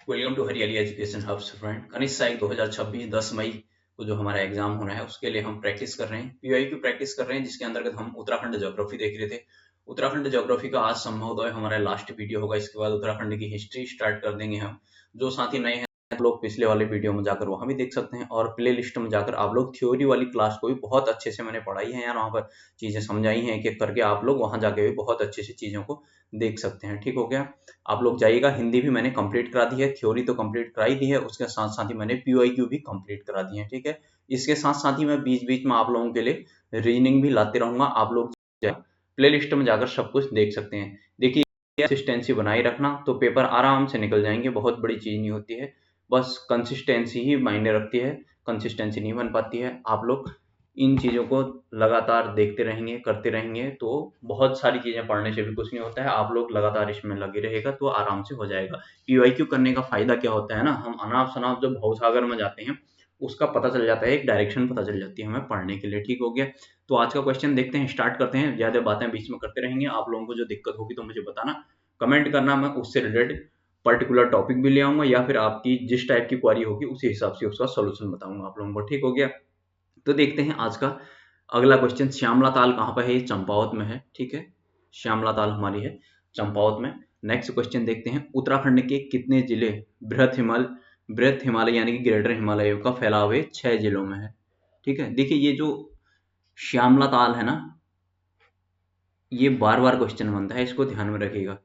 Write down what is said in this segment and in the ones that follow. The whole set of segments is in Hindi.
वेलकम टू हरियाली एजुकेशन हब्स फ्रेंड। कनिष्ठ सहायक 2026 10 मई को जो हमारा एग्जाम होना है उसके लिए हम प्रैक्टिस कर रहे हैं, पीवाई की प्रैक्टिस कर रहे हैं, जिसके अंतर्गत हम उत्तराखंड ज्योग्राफी देख रहे थे। उत्तराखंड ज्योग्राफी का आज संभवतः हमारा लास्ट वीडियो होगा। इसके बाद उत्तराखंड की हिस्ट्री स्टार्ट कर देंगे हम। जो साथी नए हैं आप लोग पिछले वाले वीडियो में जाकर वहां भी देख सकते हैं, और प्ले लिस्ट में जाकर आप लोग थ्योरी वाली क्लास को भी बहुत अच्छे से मैंने पढ़ाई है यार, वहां पर चीजें समझाई हैं एक एक करके। आप लोग वहां जाके भी बहुत अच्छे से चीजों को देख सकते हैं। ठीक हो गया, आप लोग जाइएगा। हिंदी भी मैंने कंप्लीट करा दी है, थ्योरी तो कंप्लीट कराई दी है, उसके साथ साथ ही मैंने पीवाईक्यू भी कंप्लीट करा दी है। ठीक है, इसके साथ साथ ही मैं बीच बीच में आप लोगों के लिए रीजनिंग भी लाते रहूंगा। आप लोग प्ले लिस्ट में जाकर सब कुछ देख सकते हैं। देखिए, कंसिस्टेंसी बनाए रखना तो पेपर आराम से निकल जाएंगे, बहुत बड़ी चीज नहीं होती है। बस कंसिस्टेंसी ही मायने रखती है, कंसिस्टेंसी नहीं बन पाती है। आप लोग इन चीजों को लगातार देखते रहेंगे, करते रहेंगे, तो बहुत सारी चीजें पढ़ने से भी कुछ नहीं होता है। आप लोग लगातार इसमें लगे रहेगा तो आराम से हो जाएगा। पीवाईक्यू करने का फायदा क्या होता है ना, हम अनाप शनाप जब भवसागर में जाते हैं उसका पता चल जाता है, एक डायरेक्शन पता चल जाती है हमें पढ़ने के लिए। ठीक हो गया, तो आज का क्वेश्चन देखते हैं, स्टार्ट करते हैं। ज्यादा बातें बीच में करते रहेंगे, आप लोगों को जो दिक्कत होगी तो मुझे बताना, कमेंट करना, मैं उससे रिलेटेड पर्टिकुलर टॉपिक भी ले आऊंगा, या फिर आपकी जिस टाइप की क्वारी होगी उसी हिसाब से उसका सोल्यूशन बताऊंगा आप लोगों को। ठीक हो गया, तो देखते हैं आज का अगला क्वेश्चन। श्यामला ताल कहाँ पर है? ये चंपावत में है। ठीक है, श्यामला ताल हमारी है चंपावत में। नेक्स्ट क्वेश्चन देखते हैं, उत्तराखंड के कितने जिले बृहत हिमालय यानी कि ग्रेटर हिमालय का फैलाव 6 जिलों में है? ठीक है, देखिए ये जो श्यामला ताल है ना, ये बार बार क्वेश्चन बनता है, इसको ध्यान में रखिएगा।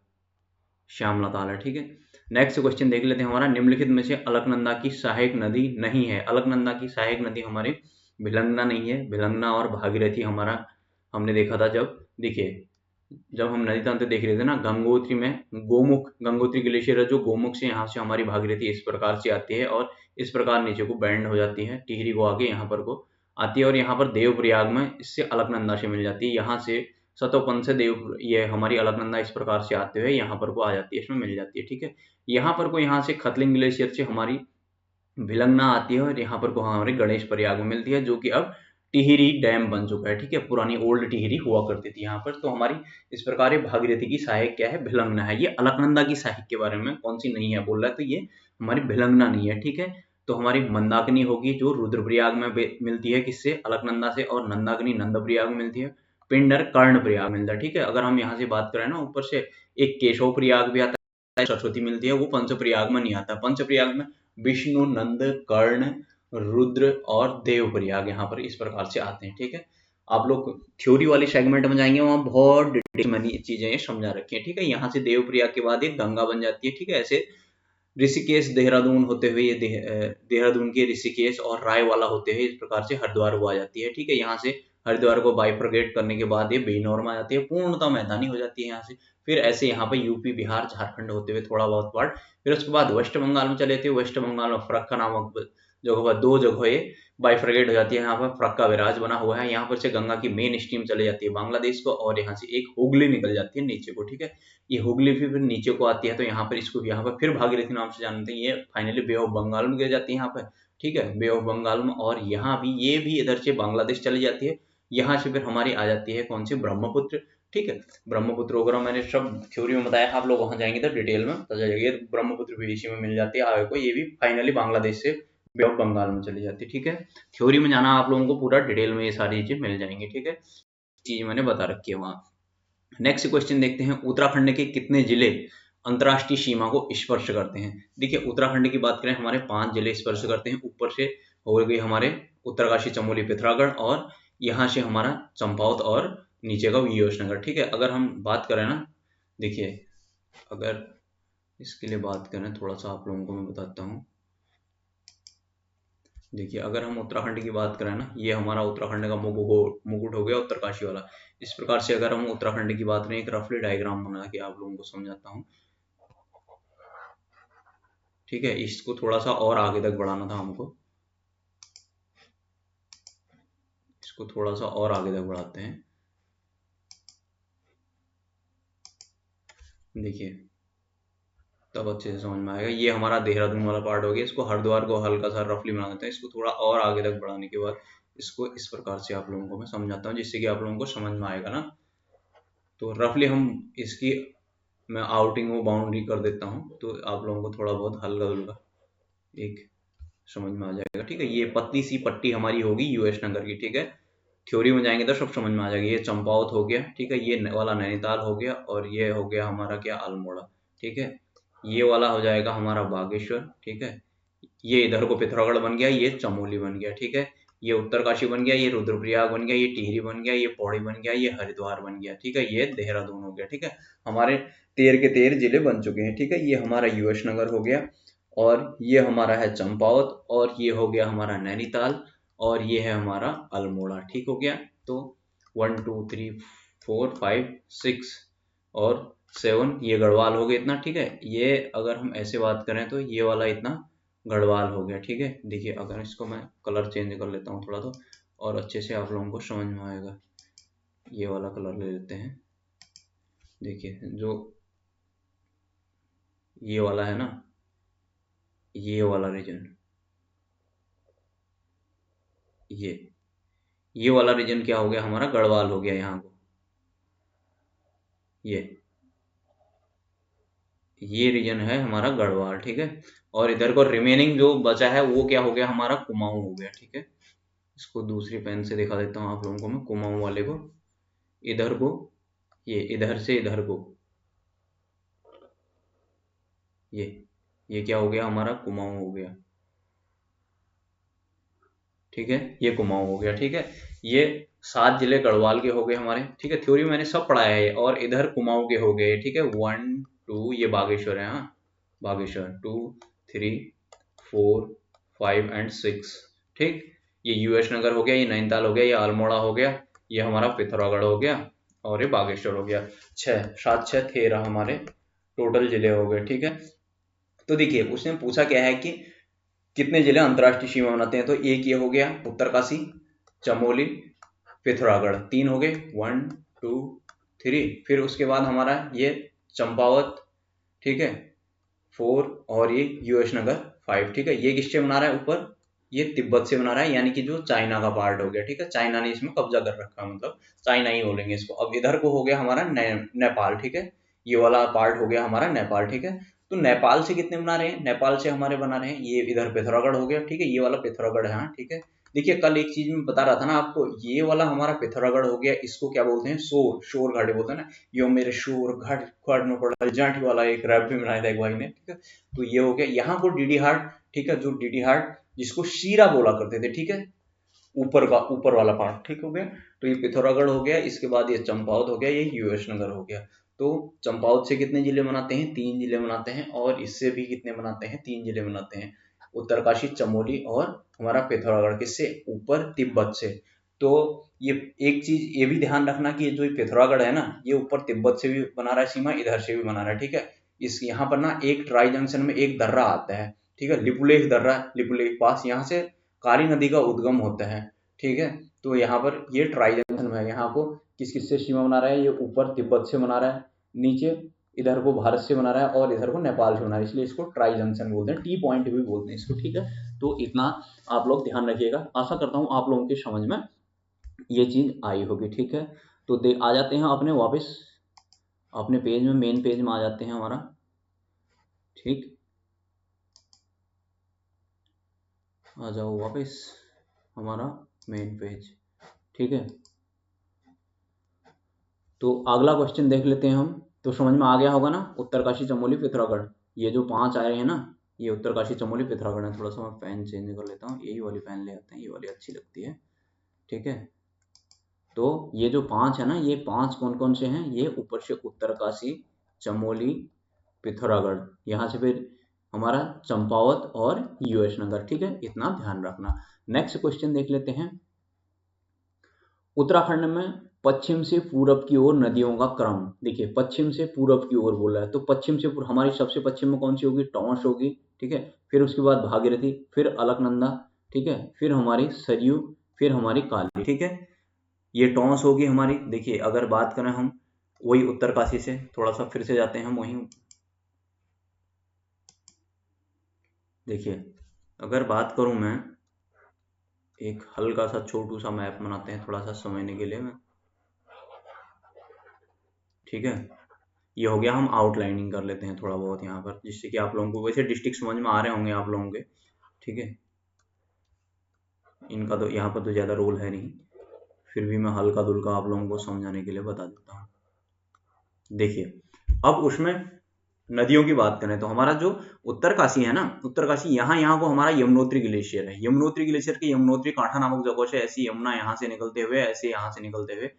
श्यामला ताल है। ठीक है, नेक्स्ट क्वेश्चन देख लेते हैं हमारा, निम्नलिखित में से अलकनंदा की सहायक नदी नहीं है। अलकनंदा की सहायक नदी हमारी भिलंगना नहीं है। भिलंगना और भागीरथी हमारा हमने देखा था जब, देखिए जब हम नदी तंत्र देख रहे थे ना, गंगोत्री में गोमुख, गंगोत्री ग्लेशियर है जो गोमुख से यहाँ से हमारी भागीरथी इस प्रकार से आती है और इस प्रकार नीचे को बैंड हो जाती है, टिहरी को आगे यहाँ पर को आती है, और यहाँ पर देवप्रयाग में इससे अलकनंदा से मिल जाती है। यहाँ से सतोपन से देव, ये हमारी अलकनंदा इस प्रकार से आते हुए यहाँ पर को आ जाती है, इसमें मिल जाती है। ठीक है, यहाँ पर को यहाँ से खतलिंग ग्लेशियर से हमारी भिलंगना आती है, और यहाँ पर को हमारे गणेश प्रयाग में मिलती है, जो कि अब टिहरी डैम बन चुका है। ठीक है, पुरानी ओल्ड टिहरी हुआ करती थी यहाँ पर। तो हमारी इस प्रकार ये भागीरथी की सहायक क्या है? भिलंगना है। ये अलकनंदा की सहायक के बारे में कौन सी नहीं है बोल रहा है, तो ये हमारी भिलंगना नहीं है। ठीक है, तो हमारी मंदाकिनी होगी जो रुद्रप्रयाग में मिलती है, किससे? अलकनंदा से, और नंदाकिनी नंदप्रयाग में मिलती है, पिंडर कर्ण प्रयाग मिलता है। ठीक है, अगर हम यहाँ से बात करें ना, ऊपर से एक केशव प्रयाग भी आता है, सरस्वती मिलती है, वो पंचप्रयाग में नहीं आता। पंचप्रयाग में विष्णु, नंद, कर्ण, रुद्र और देव प्रयाग यहाँ पर इस प्रकार से आते हैं। ठीक है, आप लोग थ्योरी वाली सेगमेंट में जाएंगे, वहां बहुत डिटेल में चीजें ये समझा रखी है। ठीक है, यहाँ से देव प्रयाग के बाद एक गंगा बन जाती है। ठीक है, ऐसे ऋषिकेश देहरादून होते हुए ये देहरादून के ऋषिकेश और राय वाला होते हुए इस प्रकार से हरिद्वार को आ जाती है। ठीक है, यहाँ से हरिद्वार को बाइफरगेट करने के बाद ये बेनौर में आ जाती है, पूर्णतः मैदानी हो जाती है यहाँ से। फिर ऐसे यहाँ पे यूपी, बिहार, झारखंड होते हुए थोड़ा बहुत पार्ट, फिर उसके बाद वेस्ट बंगाल में चले थे। वेस्ट बंगाल में फरक्का नामक जगह पर दो जगह ये बाइफरगेट हो जाती है। यहाँ पर फरक्का विराज बना हुआ है, यहाँ पर से गंगा की मेन स्ट्रीम चली जाती है बांग्लादेश को, और यहाँ से एक हुगली निकल जाती है नीचे को। ठीक है, ये हुगली फिर नीचे को आती है, तो यहाँ पर इसको यहाँ पर फिर भागीरथी नाम से जानते हैं। ये फाइनली बे ऑफ बंगाल में गिर जाती है यहाँ पर। ठीक है, बे ऑफ बंगाल में, और यहाँ भी ये भी इधर से बांग्लादेश चली जाती है। यहाँ से फिर हमारी आ जाती है कौन सी? ब्रह्मपुत्र। ठीक है, ब्रह्मपुत्र वगैरह मैंने सब थ्योरी में बताया, आप लोग वहां जाएंगे तो डिटेल में पता चलेगा। ब्रह्मपुत्र भी इसी में मिल जाती है आगे को, ये भी फाइनली बांग्लादेश से बे ऑफ बंगाल में चली जाती है। ठीक है, थ्योरी में जाना आप लोगों को पूरा डिटेल में ये सारी चीजें मिल जाएंगी। ठीक है, चीज मैंने बता रखी है वहां। नेक्स्ट क्वेश्चन देखते हैं, उत्तराखंड के कितने जिले अंतरराष्ट्रीय सीमा को स्पर्श करते हैं? देखिए, उत्तराखंड की बात करें, हमारे 5 जिले स्पर्श करते हैं। ऊपर से हो गई हमारे उत्तरकाशी, चमोली, पिथौरागढ़, और यहाँ से हमारा चंपावत, और नीचे का वियोशनगर। ठीक है, अगर हम बात करें ना, देखिए अगर इसके लिए बात करें थोड़ा सा आप लोगों को मैं बताता हूँ। देखिए, अगर हम उत्तराखंड की बात करें ना, ये हमारा उत्तराखंड का मुकुट हो गया उत्तरकाशी वाला। इस प्रकार से अगर हम उत्तराखंड की बात करें, एक रफली डायग्राम बना के आप लोगों को समझाता हूँ। ठीक है, इसको थोड़ा सा और आगे तक बढ़ाना था हमको, इसको थोड़ा सा और आगे तक बढ़ाते हैं। देखिए, तब अच्छे से समझ में आएगा। ये हमारा देहरादून वाला पार्ट हो गया, इसको हरिद्वार को हल्का सा रफली बना देते हैं। इसको थोड़ा और आगे तक बढ़ाने के बाद इसको इस प्रकार से आप लोगों को मैं समझाता हूँ, जिससे कि आप लोगों को समझ में आएगा ना। तो रफली हम इसकी मैं आउटिंग वो बाउंड्री कर देता हूँ, तो आप लोगों को थोड़ा बहुत हल्का हल्का एक समझ में आ जाएगा। ठीक है, ये पतली सी पट्टी हमारी होगी यूएस नगर की। ठीक है, थ्योरी में जाएंगे तो सब समझ में आ जाएगा। ये चंपावत हो गया, ठीक है, ये वाला नैनीताल हो गया, और ये हो गया हमारा क्या, अल्मोड़ा। ठीक है, ये वाला हो जाएगा हमारा बागेश्वर। ठीक है, ये इधर को पिथौरागढ़ बन गया, ये चमोली बन गया। ठीक है, ये उत्तरकाशी बन गया, ये रुद्रप्रयाग बन गया, ये टिहरी बन गया, ये पौड़ी बन गया, ये हरिद्वार बन गया। ठीक है, ये देहरादून हो गया। ठीक है, हमारे 13 के 13 जिले बन चुके हैं। ठीक है, ये हमारा यूएस नगर हो गया, और ये हमारा है चंपावत, और ये हो गया हमारा नैनीताल, और ये है हमारा अल्मोड़ा। ठीक हो गया, तो 1 2 3 4 5 6 और 7 ये गढ़वाल हो गया इतना। ठीक है, ये अगर हम ऐसे बात करें तो ये वाला इतना गढ़वाल हो गया। ठीक है, देखिए अगर इसको मैं कलर चेंज कर लेता हूँ थोड़ा, तो और अच्छे से आप लोगों को समझ में आएगा। ये वाला कलर ले लेते हैं। देखिए जो ये वाला है ना, ये वाला रीजन, ये वाला रीजन क्या हो गया हमारा, गढ़वाल हो गया। यहाँ को ये रीजन है हमारा गढ़वाल। ठीक है, और इधर को रिमेनिंग जो बचा है वो क्या हो गया हमारा, कुमाऊं हो गया। ठीक है, इसको दूसरी पेन से दिखा देता हूँ आप लोगों को मैं, कुमाऊं वाले को, इधर को, ये इधर से इधर को, ये क्या हो गया हमारा, कुमाऊं हो गया। ठीक है, ये कुमाऊं हो गया। ठीक है, ये 7 जिले गढ़वाल के हो गए हमारे। ठीक है, थ्योरी में मैंने सब पढ़ाया है, और इधर कुमाऊं के हो गए। ठीक है, 1 2 ये बागेश्वर है, हाँ बागेश्वर, 2 3 4 5 एंड 6। ठीक, ये यूएस नगर हो गया, ये नैनीताल हो गया, ये अल्मोड़ा हो गया, ये हमारा पिथौरागढ़ हो गया, और ये बागेश्वर हो गया। 6 7 6 13 हमारे टोटल जिले हो गए। ठीक है, तो देखिए उसने पूछा क्या है कि कितने जिले अंतर्राष्ट्रीय सीमा बनाते हैं, तो एक ये हो गया उत्तरकाशी, चमोली, पिथौरागढ़, 3 हो गए, 1 2 3। फिर उसके बाद हमारा ये चंपावत, ठीक है, 4, और ये यूएस नगर 5। ठीक है, ये किससे बना रहा है ऊपर, ये तिब्बत से बना रहा है, यानी कि जो चाइना का पार्ट हो गया। ठीक है, चाइना ने इसमें कब्जा कर रखा है, मतलब चाइना ही बोलेंगे इसको। अब इधर को हो गया हमारा नेपाल। ठीक है, ये वाला पार्ट हो गया हमारा नेपाल। ठीक है, तो नेपाल से कितने बना रहे हैं, नेपाल से हमारे बना रहे हैं, ये इधर पिथौरागढ़ हो गया। ठीक है, ये वाला पिथौरागढ़ है, हाँ ठीक है। देखिए कल एक चीज में बता रहा था ना आपको, ये वाला हमारा पिथौरागढ़ हो गया, इसको क्या बोलते हैं, शोर घाटी बोलते हैं ना, यो मेरे शोर घाट घाट में पड़ा जाट वाला एक रैप भी बनाया था एक भाई ने। ठीक है, तो ये हो गया यहाँ को डीडी हार्ट। ठीक है, जो डीडी हार्ट जिसको शीरा बोला करते थे। ठीक है, ऊपर वाला पार्ट। ठीक हो गया, तो ये पिथौरागढ़ हो गया, इसके बाद ये चंपावत हो गया, ये यूएस नगर हो गया। तो चंपावत से कितने जिले बनाते हैं, 3 जिले बनाते हैं, और इससे भी कितने बनाते हैं, 3 जिले बनाते हैं, उत्तरकाशी, चमोली और हमारा पिथौरागढ़। किससे, ऊपर तिब्बत से। तो ये एक चीज ये भी ध्यान रखना कि जो पिथौरागढ़ है ना, ये ऊपर तिब्बत से भी बना रहा है सीमा, इधर से भी बना रहा है। ठीक है, इस यहाँ पर ना एक ट्राई जंक्शन में एक दर्रा आता है। ठीक है, लिपुलेख दर्रा, लिपुलेख पास, यहाँ से कारी नदी का उद्गम होता है। ठीक है, तो यहाँ पर ये ट्राई जंक्शन है, यहाँ को किस किस से सीमा बना रहा है, ये ऊपर तिब्बत से बना रहा है, नीचे इधर को भारत से बना रहा है, और इधर को नेपाल से बना रहा है, इसलिए इसको ट्राई जंक्शन बोलते हैं, टी पॉइंट भी बोलते हैं इसको। ठीक है, तो इतना आप लोग ध्यान रखिएगा। आशा करता हूँ आप लोगों की समझ में ये चीज आई होगी। ठीक है, तो आ जाते हैं अपने वापस अपने पेज में, मेन पेज में आ जाते हैं हमारा। ठीक, आ जाओ वापस हमारा मेन पेज। ठीक है, तो अगला क्वेश्चन देख लेते हैं हम। तो समझ में आ गया होगा ना, उत्तरकाशी, चमोली, पिथौरागढ़, ये जो 5 आए हैं ना, ये उत्तरकाशी, चमोली, पिथौरागढ़ है। थोड़ा सा मैं पेन चेंज कर लेता हूँ, यही वाली पेन ले आते हैं, ये वाली अच्छी लगती है। ठीक है, तो ये जो 5 है ना, ये 5 कौन कौन से हैं, ये ऊपर से उत्तरकाशी, चमोली, पिथौरागढ़, यहाँ से फिर हमारा चंपावत और यूएस नगर। ठीक है, इतना ध्यान रखना। नेक्स्ट क्वेश्चन देख लेते हैं। उत्तराखंड में पश्चिम से पूरब की ओर नदियों का क्रम। देखिए पश्चिम से पूरब की ओर बोला है, तो पश्चिम से हमारी सबसे पश्चिम में कौन सी होगी, टॉस होगी। ठीक है, फिर उसके बाद भागीरथी, फिर अलकनंदा, ठीक है, फिर हमारी सरयू, फिर हमारी काली। ठीक है, ये टॉस होगी हमारी। देखिए अगर बात करें हम वही उत्तरकाशी से, थोड़ा सा फिर से जाते हैं हम वहीं। देखिए अगर बात करूं मैं, एक हल्का सा छोटू सा मैप बनाते हैं थोड़ा सा समझने के लिए मैं। ठीक है, ये हो गया, हम आउटलाइनिंग कर लेते हैं थोड़ा बहुत यहाँ पर, जिससे कि आप लोगों को वैसे डिस्ट्रिक्ट समझ में आ रहे होंगे आप लोगों के, ठीक है। इनका तो यहाँ पर तो ज़्यादा रोल है नहीं, फिर भी मैं हल्का दुल्का आप लोगों को समझाने के लिए बता देता हूँ। देखिए, अब उसमें नदियों की बात करें तो हमारा जो उत्तरकाशी है ना, उत्तरकाशी यहाँ को हमारा यमुनोत्री ग्लेशियर है। यमुनोत्री ग्लेशियर के यमुनोत्री कांठा नामक जगह से ऐसी यमुना यहाँ से निकलते हुए, ऐसे यहाँ से निकलते हुए,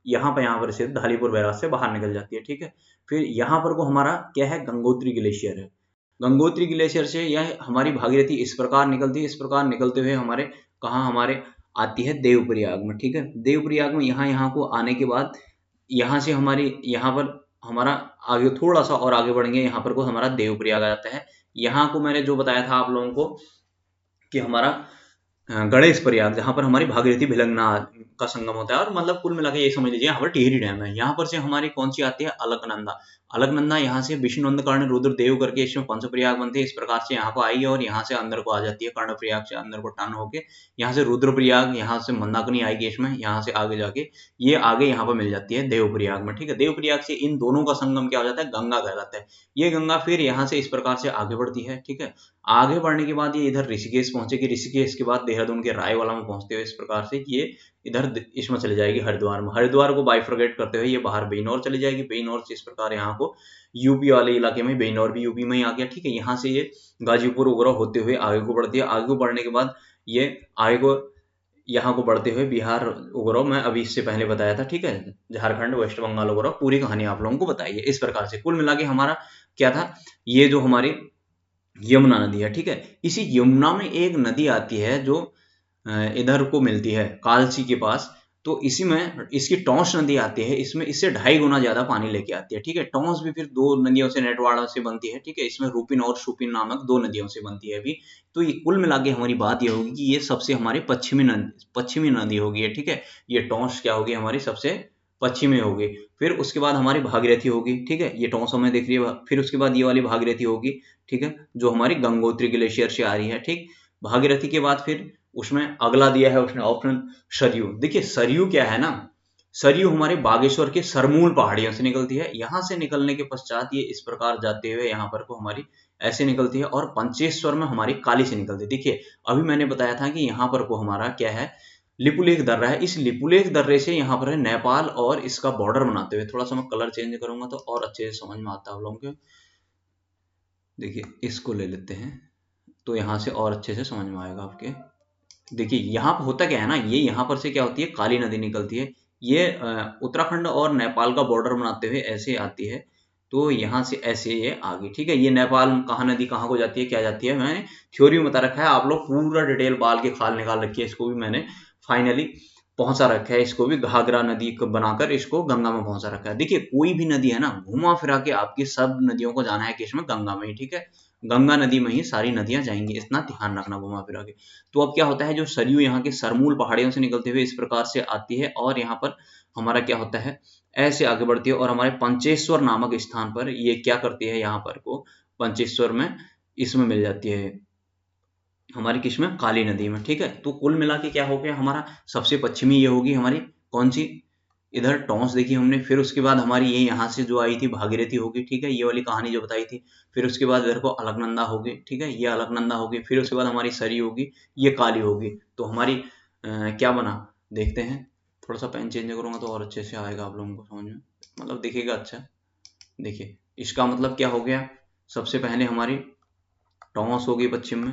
यहाँ पर से धालीपुर बैराज से बाहर निकल जाती है, ठीक है। फिर यहाँ पर को हमारा क्या है, गंगोत्री ग्लेशियर है। गंगोत्री ग्लेशियर से यह हमारी भागीरथी इस प्रकार निकलती है, इस प्रकार निकलते हुए हमारे कहाँ हमारे आती है देवप्रयाग में, ठीक है। देवप्रयाग में यहाँ को आने के बाद यहाँ से हमारी यहाँ पर हमारा आगे थोड़ा सा और आगे बढ़ेंगे, यहाँ पर को हमारा देवप्रयाग आ जाता है। यहाँ को मैंने जो बताया था आप लोगों को कि हमारा गणेश प्रयाग, जहाँ पर हमारी भागीरथी भिलंगना का संगम होता है। और मतलब कुल मिला के ये समझ लीजिए यहाँ पर टिहरी डैम है। यहाँ पर से हमारी कौन सी आती है, अलकनंदा। अलकनंदा यहाँ से विष्णुनंद कर्ण रुद्र देव करके इसमें पंचप्रयाग बनते हैं, इस प्रकार से यहाँ को आई है और यहाँ से अंदर को आ जाती है, कर्णप्रयाग से अंदर को टर्न होके यहाँ से रुद्रप्रयाग, यहाँ से मंदाकिनी आएगी इसमें, यहाँ से आगे जाके ये आगे यहाँ पर मिल जाती है देवप्रयाग में, ठीक है। देवप्रयाग से इन दोनों का संगम क्या हो जाता है, गंगा कहलाता है। ये गंगा फिर यहाँ से इस प्रकार से आगे बढ़ती है, ठीक है। आगे बढ़ने के बाद ये इधर ऋषिकेश पहुंचेगी, ऋषिकेश के बाद देहरादून के रायवाला में पहुंचते हुए इस प्रकार से ये इधर इसमें चले जाएगी हरिद्वार में, हरिद्वार को बाइफरगेट करते हुए ये बाहर बेनौर चली जाएगी, बेनौर से इस प्रकार यहाँ को यूपी वाले इलाके में, बेनौर भी यूपी में ही आ गया, ठीक है। यहाँ से ये गाजीपुर वगैरह होते हुए आगे को बढ़ती है। आगे को बढ़ने के बाद ये आगे को यहाँ को बढ़ते हुए बिहार वगैरह मैं अभी इससे पहले बताया था, ठीक है। झारखंड, वेस्ट बंगाल वगैरह पूरी कहानी आप लोगों को बताई है। इस प्रकार से कुल मिला के हमारा क्या था, ये जो हमारी यमुना नदी है, ठीक है। इसी यमुना में एक नदी आती है जो इधर को मिलती है कालसी के पास, तो इसी में इसकी टॉन्स नदी आती है, इसमें इससे 2.5 गुना ज्यादा पानी लेके आती है, ठीक है। टॉन्स भी फिर दो नदियों से, नेटवाड़ा से बनती है, ठीक है। इसमें रूपिन और शुपिन नामक दो नदियों से बनती है अभी। तो ये कुल मिला के हमारी बात ये होगी कि ये सबसे हमारी पश्चिमी नदी होगी, ठीक है। ये टॉन्स क्या होगी, हमारी सबसे पश्चिमी होगी। फिर उसके बाद हमारी भागीरथी होगी, ठीक है। ये टॉन्स हमें दिख रही है। फिर उसके बाद ये वाली भागीरथी होगी, ठीक है, जो हमारी गंगोत्री ग्लेशियर से आ रही है, ठीक। भागीरथी के बाद फिर उसमें अगला दिया है उसने ऑप्शन सरयू। देखिए सरयू क्या है ना, सरयू हमारे बागेश्वर के सरमूल पहाड़ियों से निकलती है। यहाँ से निकलने के पश्चात ये इस प्रकार जाते हुए यहाँ पर को हमारी ऐसे निकलती है और पंचेश्वर में हमारी काली से निकलती है। देखिए अभी मैंने बताया था कि यहाँ पर को हमारा क्या है, लिपुलेख दर्रा है। इस लिपुलेख दर्रे से यहाँ पर है नेपाल और इसका बॉर्डर बनाते हुए, थोड़ा सा मैं कलर चेंज करूंगा तो और अच्छे से समझ में आता है आप लोगों को। देखिए इसको ले लेते हैं तो यहाँ से और अच्छे से समझ में आएगा आपके। देखिए यहाँ पर होता क्या है ना, ये यहाँ पर से क्या होती है, काली नदी निकलती है। ये उत्तराखंड और नेपाल का बॉर्डर बनाते हुए ऐसे आती है। तो यहाँ से ऐसे ये आ गई, ठीक है। ये नेपाल कहाँ नदी कहाँ को जाती है, क्या जाती है, मैंने थ्योरी में बता रखा है। आप लोग पूरा डिटेल बाल के खाल निकाल रखी है, इसको भी मैंने फाइनली पहुंचा रखा है। इसको भी घाघरा नदी को बनाकर इसको गंगा में पहुंचा रखा है। देखिए कोई भी नदी है ना, घुमा फिरा के आपकी सब नदियों को जाना है कि इसमें गंगा में ही, ठीक है। गंगा नदी में ही सारी नदियां जाएंगी, इतना ध्यान रखना घुमा फिरा के। तो अब क्या होता है, जो सरयू यहाँ के सरमूल पहाड़ियों से निकलते हुए इस प्रकार से आती है और यहाँ पर हमारा क्या होता है, ऐसे आगे बढ़ती है और हमारे पंचेश्वर नामक स्थान पर ये क्या करती है, यहाँ पर को पंचेश्वर में इसमें मिल जाती है हमारी, किसमें, काली नदी में, ठीक है। तो कुल मिला के क्या हो गया, हमारा सबसे पश्चिमी ये होगी हमारी कौन सी, इधर टॉन्स देखी हमने। फिर उसके बाद हमारी ये यहाँ से जो आई थी भागीरथी होगी, ठीक है, ये वाली कहानी जो बताई थी। फिर उसके बाद इधर को अलकनंदा होगी, ठीक है, ये अलकनंदा होगी। फिर उसके बाद हमारी सरी होगी, ये काली होगी। तो हमारी क्या बना देखते हैं, थोड़ा सा पेन चेंज करूंगा तो और अच्छे से आएगा आप लोगों को समझ में, मतलब दिखेगा अच्छा। देखिए इसका मतलब क्या हो गया, सबसे पहले हमारी टॉन्स होगी पश्चिम में,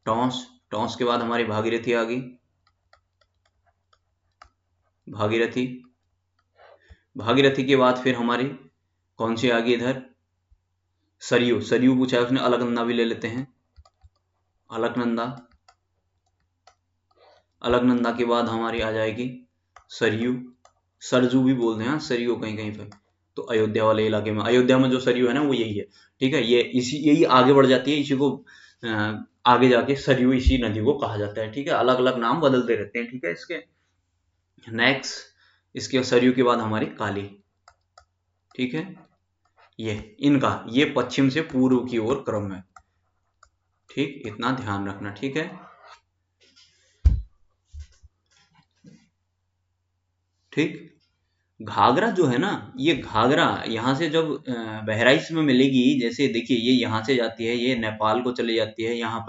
टॉन्स, टॉन्स के बाद हमारी भागीरथी आ गई, भागीरथी, भागीरथी के बाद फिर हमारी कौन सी आ गई इधर, सरयू, सरयू पूछा है उसने, अलकनंदा भी ले लेते हैं, अलकनंदा, अलकनंदा के बाद हमारी आ जाएगी सरयू, सरजू भी बोलते हैं सरयू कहीं कहीं पे। तो अयोध्या वाले इलाके में, अयोध्या में जो सरयू है ना वो यही है, ठीक है। ये इसी यही आगे बढ़ जाती है, इसी को आगे जाके सरयू इसी नदी को कहा जाता है, ठीक है। अलग अलग नाम बदलते रहते हैं, ठीक है इसके। नेक्स्ट इसके सरयू के बाद हमारी काली, ठीक है। ये इनका ये पश्चिम से पूर्व की ओर क्रम है, ठीक, इतना ध्यान रखना, ठीक है। ठीक, घाघरा जो है ना, ये घाघरा यहाँ से जब बहराइच में मिलेगी, जैसे देखिए ये यहाँ से जाती है, ये नेपाल को चली जाती है, यहाँ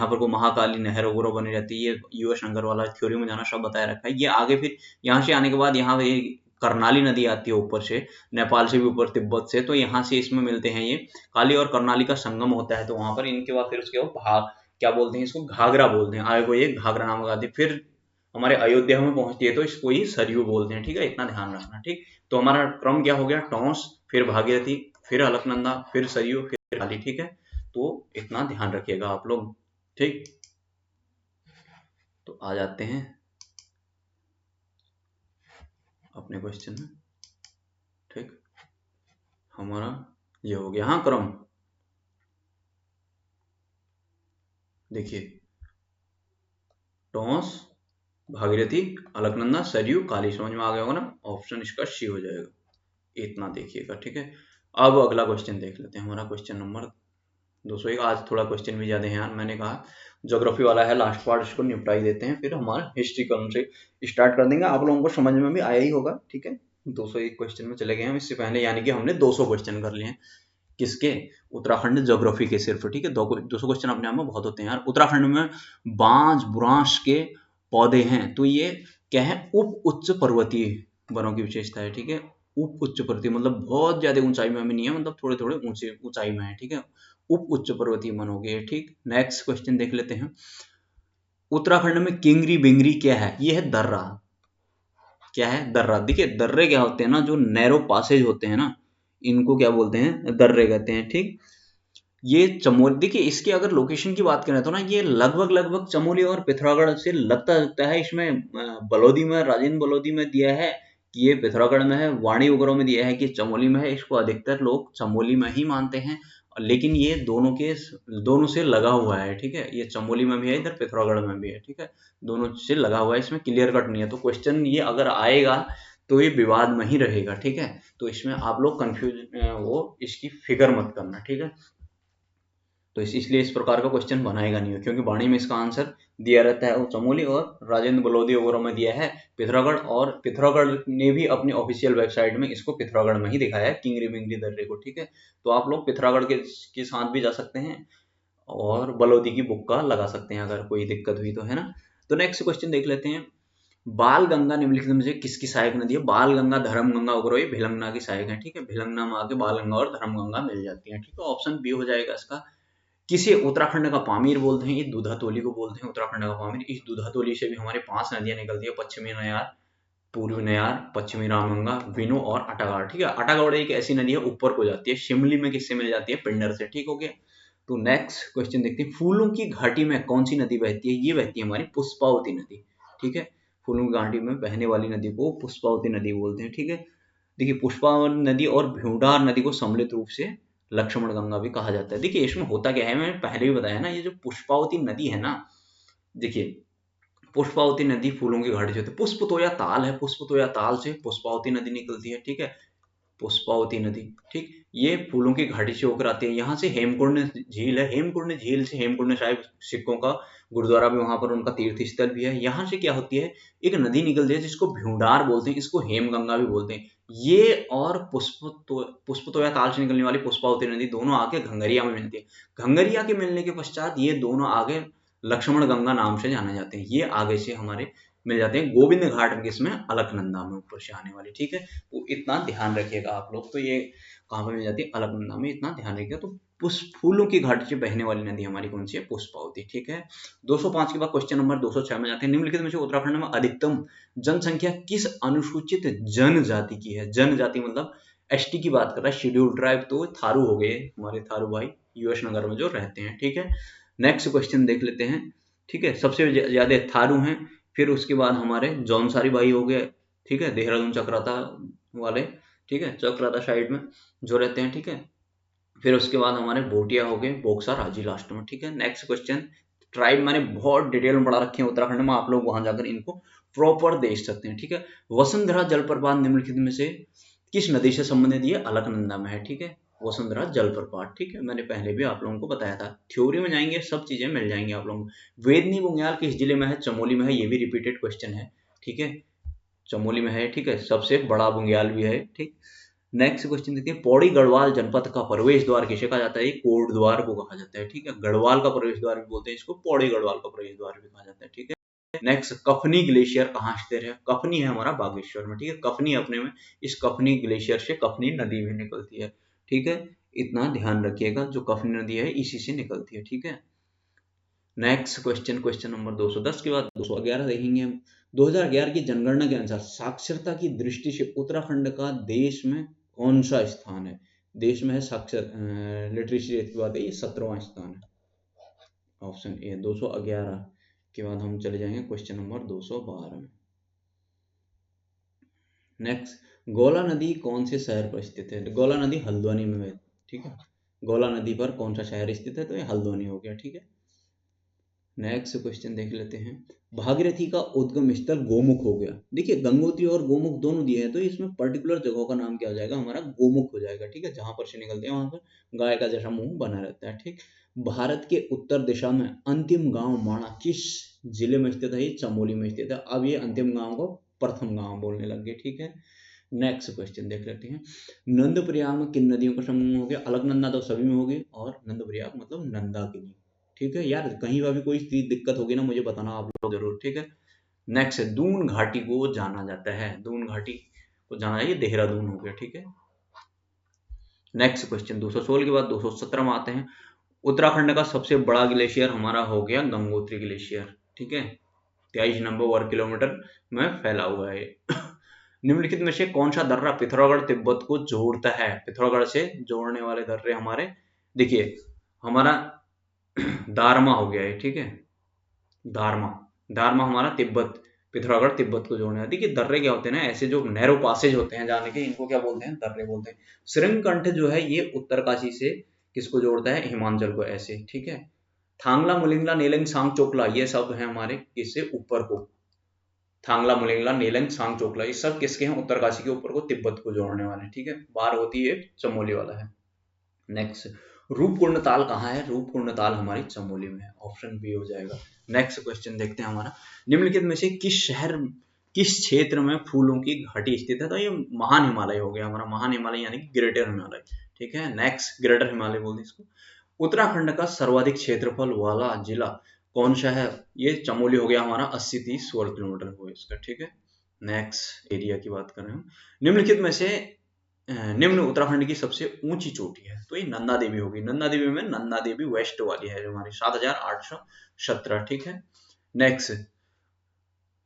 पर को महाकाली नहर वगैरह बनी रहती है, ये यूएस नगर वाला थ्योरी में जाना सब बताया रखा है। ये आगे फिर यहाँ से आने के बाद यहाँ ये करनाली नदी आती है ऊपर से, नेपाल से भी ऊपर तिब्बत से, तो यहाँ से इसमें मिलते हैं ये काली और करनाली का संगम होता है, तो वहां पर इनके बाद फिर उसके बाद भाग क्या बोलते हैं इसको, घाघरा बोलते हैं, आगे को ये घाघरा नामक आती है, फिर हमारे अयोध्या में पहुंचती है तो इसको ही सरयू बोलते हैं। ठीक है, इतना ध्यान रखना। ठीक, तो हमारा क्रम क्या हो गया, टॉस, फिर भागीरथी, फिर अलकनंदा, फिर सरयू, फिर काली। ठीक है, तो इतना ध्यान रखिएगा आप लोग। ठीक, तो आ जाते हैं अपने क्वेश्चन में। ठीक, हमारा ये हो गया, हाँ क्रम देखिए, टॉस, भागीरथी, अलकनंदा, सरयू, काली। समझ में आ गया होगा ना, ऑप्शन इसका सी हो जाएगा, इतना देखिएगा। ठीक है, अब अगला क्वेश्चन देख लेते हैं, हमारा क्वेश्चन नंबर 201। आज थोड़ा क्वेश्चन भी ज्यादा है यार, मैंने कहा ज्योग्राफी वाला है लास्ट पार्ट, इसको निपटाई देते हैं, फिर हमारा हिस्ट्री क्रम से स्टार्ट कर देंगे। आप लोगों को समझ में भी आया ही होगा। ठीक है, 201 क्वेश्चन में चले गए हम इससे पहले, यानी कि हमने 200 क्वेश्चन कर लिए हैं किसके, उत्तराखंड ज्योग्राफी के सिर्फ। ठीक है, 200 क्वेश्चन अपने आप में बहुत होते हैं यार। उत्तराखंड में बांज बुरांश के पौधे हैं, तो ये क्या है, उप उच्च पर्वतीय वनों की विशेषता है। ठीक है, उप उच्च पर्वतीय मतलब बहुत ज्यादा ऊंचाई में हमें नहीं है, मतलब थोड़े थोड़े ऊंचे ऊंचाई में है। ठीक है, उप उच्च पर्वतीय वन हो गए। ठीक, नेक्स्ट क्वेश्चन देख लेते हैं। उत्तराखंड में किंगरी बिंगरी क्या है, ये है दर्रा। क्या है, दर्रा। देखिए दर्रे क्या होते हैं ना, जो नैरो पासेज होते हैं ना, इनको क्या बोलते हैं, दर्रे कहते हैं। ठीक, ये चमोली, देखिए इसके अगर लोकेशन की बात करें तो ना, ये लगभग लगभग चमोली और पिथौरागढ़ से लगता लगता है। इसमें बलौदी में, राजेंद्र बलौदी में दिया है कि ये पिथौरागढ़ में है, वाणी वगैरह में दिया है कि चमोली में है। इसको अधिकतर लोग चमोली में ही मानते हैं, लेकिन ये दोनों से लगा हुआ है। ठीक है, ये चमोली में भी है, इधर पिथौरागढ़ में भी है। ठीक है, दोनों से लगा हुआ है, इसमें क्लियर कट नहीं है। तो क्वेश्चन ये अगर आएगा तो ये विवाद में ही रहेगा। ठीक है, तो इसमें आप लोग कंफ्यूज वो इसकी फिक्र मत करना। ठीक है, तो इसलिए इस प्रकार का क्वेश्चन बनाएगा नहीं, क्योंकि वाणी में इसका आंसर दिया रहता है वो चमोली, और राजेंद्र बलौदी वगैरह में दिया है पिथौरागढ़, और पिथौरागढ़ ने भी अपनी ऑफिशियल वेबसाइट में इसको पिथौरागढ़ में ही दिखाया है, किंगरी बिंगरी दर्रे को। ठीक है, तो आप लोग पिथौरागढ़ के साथ भी जा सकते हैं, और बलौदी की बुक का लगा सकते हैं अगर कोई दिक्कत हुई तो, है ना। तो नेक्स्ट क्वेश्चन देख लेते हैं। बाल गंगा निम्नलिखित में से किसकी सहायक नदी है। बाल गंगा, धर्म गंगा वगैरह ये भिलंगना की सहायक है। ठीक है, भिलंगना में आके बाल गंगा और धर्म गंगा मिल जाती है। ठीक है, ऑप्शन बी हो जाएगा इसका। किसे उत्तराखंड का पामीर बोलते हैं, इस दूधातोली को बोलते हैं उत्तराखंड का पामीर। इस दूधातोली से भी हमारे 5 नदियां निकलती है, पश्चिमी नयार, पूर्वी नयार, पश्चिमी रामगंगा, विनो और अटागढ़। ठीक है, अटागढ़ एक ऐसी नदी है ऊपर को जाती है, शिमली में किससे मिल जाती है, पिंडर से। ठीक हो गया, तो नेक्स्ट क्वेश्चन देखते हैं। फूलों की घाटी में कौन सी नदी बहती है, ये बहती है हमारी पुष्पावती नदी। ठीक है, फूलों की घाटी में बहने वाली नदी को पुष्पावती नदी बोलते हैं। ठीक है, देखिए पुष्पावती नदी और भ्यूडार नदी को सम्मिलित रूप से लक्ष्मण गंगा भी कहा जाता है। देखिए इसमें होता क्या है, मैंने पहले भी बताया ना, ये जो पुष्पावती नदी है ना, देखिए पुष्पावती नदी फूलों की घाटी से होती है। पुष्प तो या ताल है, पुष्प तो या ताल से पुष्पावती नदी निकलती है। ठीक है, पुष्पावती नदी। ठीक, ये फूलों की घाटी से होकर आती है। यहाँ से हेमकुंड झील है, हेमकुंड झील से हेमकुंड साहिब सिखों का गुरुद्वारा भी, वहां पर उनका तीर्थ स्थल भी है। यहाँ से क्या होती है, एक नदी निकलती है जिसको भ्यूडार बोलते हैं, इसको हेमगंगा भी बोलते हैं। ये और पुष्प तो या ताल से निकलने वाली पुष्पावती नदी दोनों आके घंगरिया में मिलती है। घंगरिया के मिलने के पश्चात ये दोनों आगे लक्ष्मण गंगा नाम से जाने जाते हैं। ये आगे से हमारे मिल जाते हैं गोविंद घाट में, किसमें, अलकनंदा में, ऊपर से आने वाली। ठीक है, तो इतना ध्यान रखिएगा आप लोग। तो ये कहाँ पर मिल जाती है, अलकनंदा में, इतना ध्यान रखिएगा। तो पुष्प फूलों की घाटी से बहने वाली नदी हमारी कौन सी है, पुष्पावती। ठीक है, 205 के बाद क्वेश्चन नंबर 206 में जाते हैं। निम्नलिखित में से उत्तराखंड में अधिकतम जनसंख्या किस अनुसूचित जनजाति की है। जनजाति मतलब एसटी की बात कर रहा है, शेड्यूल ट्राइब, तो थारू हो गए हमारे, थारू भाई यूएस नगर में जो रहते हैं। ठीक है, नेक्स्ट क्वेश्चन देख लेते हैं। ठीक है, सबसे ज्यादा थारू हैं, फिर उसके बाद हमारे जौनसारी भाई हो गए। ठीक है, देहरादून चक्राता वाले, ठीक है, चक्राता साइड में जो रहते हैं। ठीक है, फिर उसके बाद हमारे भोटिया हो गए, बोक्सा राजी लास्ट में। ठीक है, नेक्स्ट क्वेश्चन। ट्राइब मैंने बहुत डिटेल में पढ़ा रखे हैं उत्तराखंड में, आप लोग वहां जाकर इनको प्रॉपर देख सकते हैं। ठीक है, वसुंधरा जलप्रपात निम्नलिखित में से किस नदी से संबंधित, ये अलकनंदा में है। ठीक है, वसुंधरा जलप्रपात। ठीक है, मैंने पहले भी आप लोगों को बताया था, थ्योरी में जाएंगे सब चीजें मिल जाएंगी आप लोगों को। वेदनी बुग्याल किस जिले में है, चमोली में है, ये भी रिपीटेड क्वेश्चन है। ठीक है, चमोली में है, ठीक है। सबसे बड़ा बुंग्याल भी है, ठीक। नेक्स्ट क्वेश्चन देखिए, पौड़ी गढ़वाल जनपद का प्रवेश द्वार किसे कहा जाता है? कोट द्वार को कहा जाता है, ठीक है। गढ़वाल का प्रवेश द्वार भी बोलते हैं इसको, पौड़ी गढ़वाल का प्रवेश द्वार भी कहा जाता है, ठीक है। नेक्स्ट, कफनी ग्लेशियर कहाँ स्थित है? कफनी है हमारा बागेश्वर में, ठीक है। कफनी अपने में, इस कफनी ग्लेशियर से कफनी नदी भी निकलती है, ठीक है। इतना ध्यान रखिएगा, जो कफनी नदी है इसी से निकलती है, ठीक है। नेक्स्ट क्वेश्चन, क्वेश्चन नंबर 210 के बाद 211 देखेंगे हम। 2011 की जनगणना के अनुसार साक्षरता की दृष्टि से उत्तराखंड का देश में कौन सा स्थान है? देश में है साक्षर लिटरेसी रेट की बात है, ये 17वां स्थान है, ऑप्शन ए 211 के बाद हम चले जाएंगे क्वेश्चन नंबर 212 में। नेक्स्ट, गोला नदी कौन से शहर पर स्थित है? गोला नदी हल्द्वानी में है, ठीक है। गोला नदी पर कौन सा शहर स्थित है? तो ये हल्द्वानी हो गया, ठीक है। नेक्स्ट क्वेश्चन देख लेते हैं, भागीरथी का उद्गम स्थल गोमुख हो गया। देखिए गंगोत्री और गोमुख दोनों दिए हैं, तो इसमें पर्टिकुलर जगहों का नाम क्या हो जाएगा? हमारा गोमुख हो जाएगा, ठीक है। जहां पर से निकलते हैं वहां पर गाय का जैसा मुंह बना रहता है, ठीक। भारत के उत्तर दिशा में अंतिम गांव माणा किस जिले में स्थित है? चमोली में स्थित है। अब ये अंतिम गांव को प्रथम गांव बोलने लग गए, ठीक है। नेक्स्ट क्वेश्चन देख लेते हैं, नंदप्रयाग में किन नदियों का संगम हो गया? अलकनंदा तो सभी में होगी, और नंदप्रयाग मतलब नंदाकिनी, ठीक है। यार कहीं पर भी कोई चीज दिक्कत होगी ना, मुझे बताना आप लोग जरूर, ठीक है। नेक्स्ट, दून घाटी को जाना जाता है, दून घाटी को जाना जाइए, देहरादून हो गया, ठीक है। नेक्स्ट क्वेश्चन 216 के बाद 217 में आते हैं, उत्तराखंड का सबसे बड़ा ग्लेशियर हमारा हो गया गंगोत्री ग्लेशियर, ठीक है। 23 नंबर वर्ग किलोमीटर में फैला हुआ है। निम्नलिखित में से कौन सा दर्रा पिथौरागढ़ तिब्बत को जोड़ता है? पिथौरागढ़ से जोड़ने वाले दर्रे हमारे, देखिए हमारा दारमा हो गया है, ठीक है। दारमा, दारमा हमारा तिब्बत, पिथौरागढ़ तिब्बत को जोड़ने है। देखिए दर्रे क्या होते हैं ना, ऐसे जो नैरो पासेज होते हैं जाने के, इनको क्या बोलते हैं? दर्रे बोलते हैं। श्रृंगकंठ जो है ये उत्तरकाशी से किसको जोड़ता है? हिमांचल को, ऐसे, ठीक है। थांगला, मुलिंगला, नेलंग, सांगचोकला ये सब है हमारे किससे ऊपर को? थांगला, मुलिंगला, नेलंग, सांगचोकला ये सब किसके हैं? उत्तरकाशी के ऊपर को, तिब्बत को जोड़ने वाले, ठीक है। बाहर होती है चमोली वाला है। नेक्स्ट, रूपकुंड ताल कहाँ है? रूपकुंड ताल हमारी चमोली में है, ऑप्शन बी हो जाएगा। नेक्स्ट क्वेश्चन देखते हैं हमारा, निम्नलिखित में से किस शहर, किस क्षेत्र में फूलों की घाटी स्थित है? तो ये महान हिमालय हो गया हमारा, महान हिमालय यानी कि ग्रेटर हिमालय, ठीक है। नेक्स्ट, ग्रेटर हिमालय बोलते हैं इसको। उत्तराखंड का सर्वाधिक क्षेत्रफल वाला जिला कौन सा है? ये चमोली हो गया हमारा, 80-30 वर्ग किलोमीटर हो इसका, ठीक है। नेक्स्ट, एरिया की बात कर रहे हैं, निम्नलिखित में से निम्न उत्तराखंड की सबसे ऊंची चोटी है? तो ये नंदा देवी होगी। नंदा देवी में नंदा देवी वेस्ट वाली है जो हमारी 7817, ठीक है। नेक्स्ट,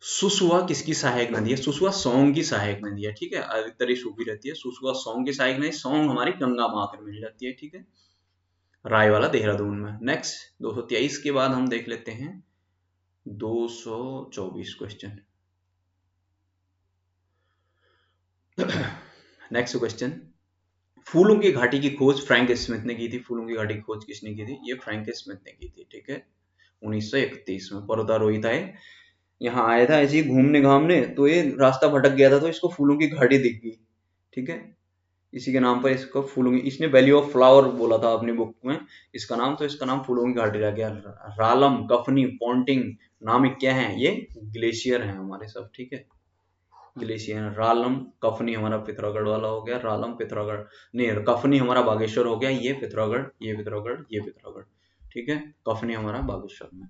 सुसुआ किसकी सहायक नदी है? सुसुआ सोंग की सहायक नदी है, ठीक है। अधिकतर ये सूखी रहती है। सुसुआ सोंग की सहायक नदी, सोंग हमारी गंगा महाकर मिल जाती है, ठीक है। रायवाला देहरादून में। नेक्स्ट 223 के बाद हम देख लेते हैं 224 क्वेश्चन। नेक्स्ट क्वेश्चन, फूलों की घाटी की खोज फ्रैंक स्मिथ ने की थी। फूलों की घाटी की खोज किसने की थी? ये फ्रैंक स्मिथ ने की थी, ठीक है, 1931 में। पर्वतारोही था, यहाँ आया था ऐसे ही घूमने घामने, तो ये रास्ता भटक गया था, तो इसको फूलों की घाटी दिख गई, ठीक है। इसी के नाम पर इसको फूलों की, इसने वैली ऑफ फ्लावर बोला था अपनी बुक में इसका नाम, तो इसका नाम फूलों की घाटी रह गया। रालम, कफनी, पॉन्टिंग नामिक क्या है? ये ग्लेशियर हैं हमारे सब, ठीक है। ग्लेशियर, रालम कफनी हमारा पिथौरागढ़ वाला हो गया, रालम पिथौरागढ़ नहीं, कफनी हमारा बागेश्वर हो गया, ये पिथौरागढ़, ये पिथौरागढ़, ये पिथौरागढ़, ठीक है। कफनी हमारा बागेश्वर में।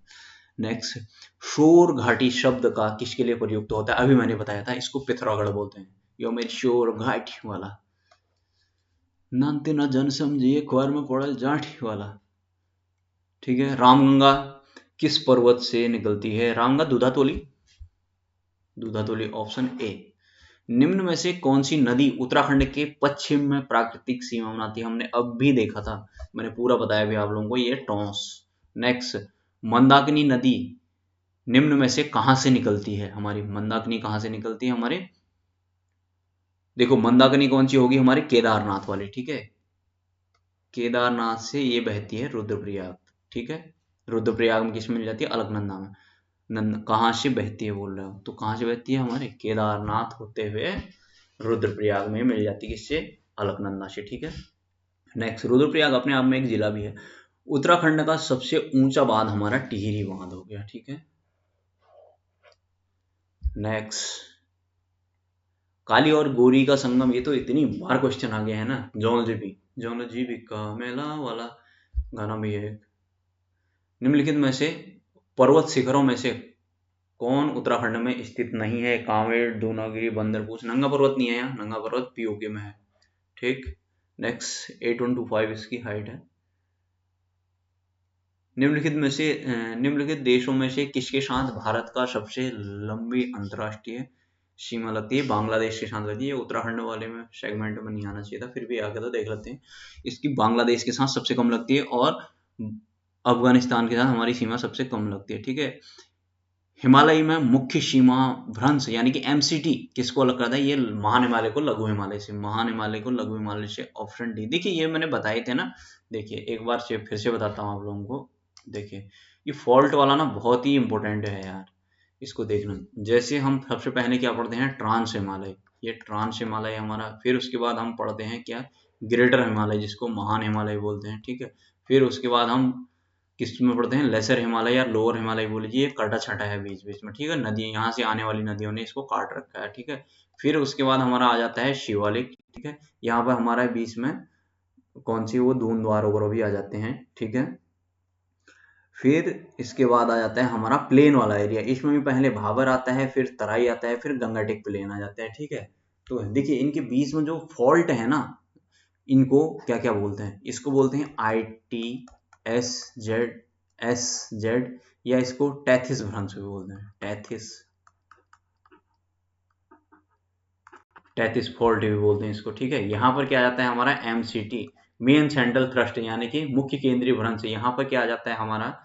नेक्स्ट, शोर घाटी शब्द का किसके लिए प्रयुक्त होता है? अभी मैंने बताया था, इसको पिथौरागढ़ बोलते हैं। यो मेरी शोर घाटी वाला, नानते ना जन समझिए ख्वार में पड़ल जाठी वाला, ठीक है। रामगंगा किस पर्वत से निकलती है? Ramganga Dudhatoli, Dudhatoli, option A. निम्न में से कौन सी नदी उत्तराखंड के पश्चिम में प्राकृतिक सीमा बनाती है? हमने अब भी देखा था, मैंने पूरा बताया भी आप लोगों को, ये टॉस। नेक्स्ट, मंदाकिनी नदी निम्न में से कहां से निकलती है? हमारी मंदाकिनी कहां से निकलती है हमारे? देखो मंदाकिनी कौन सी होगी? हमारे केदारनाथ वाली, ठीक है। केदारनाथ से ये बहती है रुद्रप्रयाग, ठीक है। रुद्रप्रयाग में किस मिल जाती है? अलकनंदा में। कहाँ से बहती है बोल रहे हो, तो कहाँ से बहती है? हमारे केदारनाथ होते हुए रुद्रप्रयाग में मिल जाती है, किससे? अलकनंदा से, ठीक है। नेक्स्ट, रुद्रप्रयाग अपने आप में एक जिला भी है। उत्तराखंड का सबसे ऊंचा बांध हमारा टिहरी बांध हो गया, ठीक है। नेक्स्ट, काली और गोरी का संगम, ये तो इतनी बार क्वेश्चन आ गया है ना। जौनजीबी का मेला वाला गाना भी है। निम्नलिखित में से पर्वत शिखरों में से कौन उत्तराखंड में स्थित नहीं है? कांवेर, दूनागिरी, बंदरपूछ। नंगा पर्वत नहीं है यहाँ, नंगा पर्वत पीओके में है। ठीक, नेक्स्ट 8125 इसकी हाइट है। निम्नलिखित देशों में से किसके साथ भारत का सबसे लंबी अंतर्राष्ट्रीय सीमा लगती है? बांग्लादेश के साथ लगती है। उत्तराखंड वाले में सेगमेंट में नहीं आना चाहिए था, फिर भी आ गया, तो देख लेते हैं। इसकी बांग्लादेश के साथ सबसे कम लगती है और अफगानिस्तान के साथ हमारी सीमा सबसे कम लगती है। ठीक है, हिमालय में मुख्य सीमा भ्रंश यानी कि एमसीटी किसको अलग करता है? ये महान हिमालय को लघु हिमालय से, महान हिमालय को लघु हिमालय से। Option D. देखिए ये मैंने बताए थे ना, देखिए एक बार से फिर से बताता हूँ आप लोगों को। देखिए ये फॉल्ट वाला ना बहुत ही इंपॉर्टेंट है यार, इसको देखना। जैसे हम सबसे पहले क्या पढ़ते हैं? ट्रांस हिमालय, ये ट्रांस हिमालय हमारा। फिर उसके बाद हम पढ़ते हैं क्या? ग्रेटर हिमालय, जिसको महान हिमालय बोलते हैं। ठीक है, फिर उसके बाद हम किस में पढ़ते हैं? लेसर हिमालय या लोअर हिमालय बोल लीजिए। काटा छाटा है बीच बीच में। ठीक है, नदी यहाँ से आने वाली नदियों ने इसको काट रखा है। ठीक है, फिर उसके बाद हमारा आ जाता है शिवालिक। ठीक है, यहाँ पर हमारा बीच में कौन सी वो दूनद्वार वगैरह भी आ जाते हैं। ठीक है, फिर इसके बाद आ जाता है हमारा प्लेन वाला एरिया। इसमें भी पहले भाबर आता है, फिर तराई आता है, फिर गंगाटिक प्लेन आ जाता है। ठीक है, तो देखिए इनके बीच में जो फॉल्ट है ना, इनको क्या क्या बोलते हैं? इसको बोलते हैं ITSZ या इसको टैथिस भ्रंश भी बोलते हैं। टैथिस फॉल्ट भी बोलते हैं इसको। ठीक है, यहाँ पर क्या आ जाता है हमारा? MCT, मेन सेंट्रल थ्रस्ट, यानी कि मुख्य केंद्रीय भ्रंश। यहाँ पर क्या आ जाता है हमारा?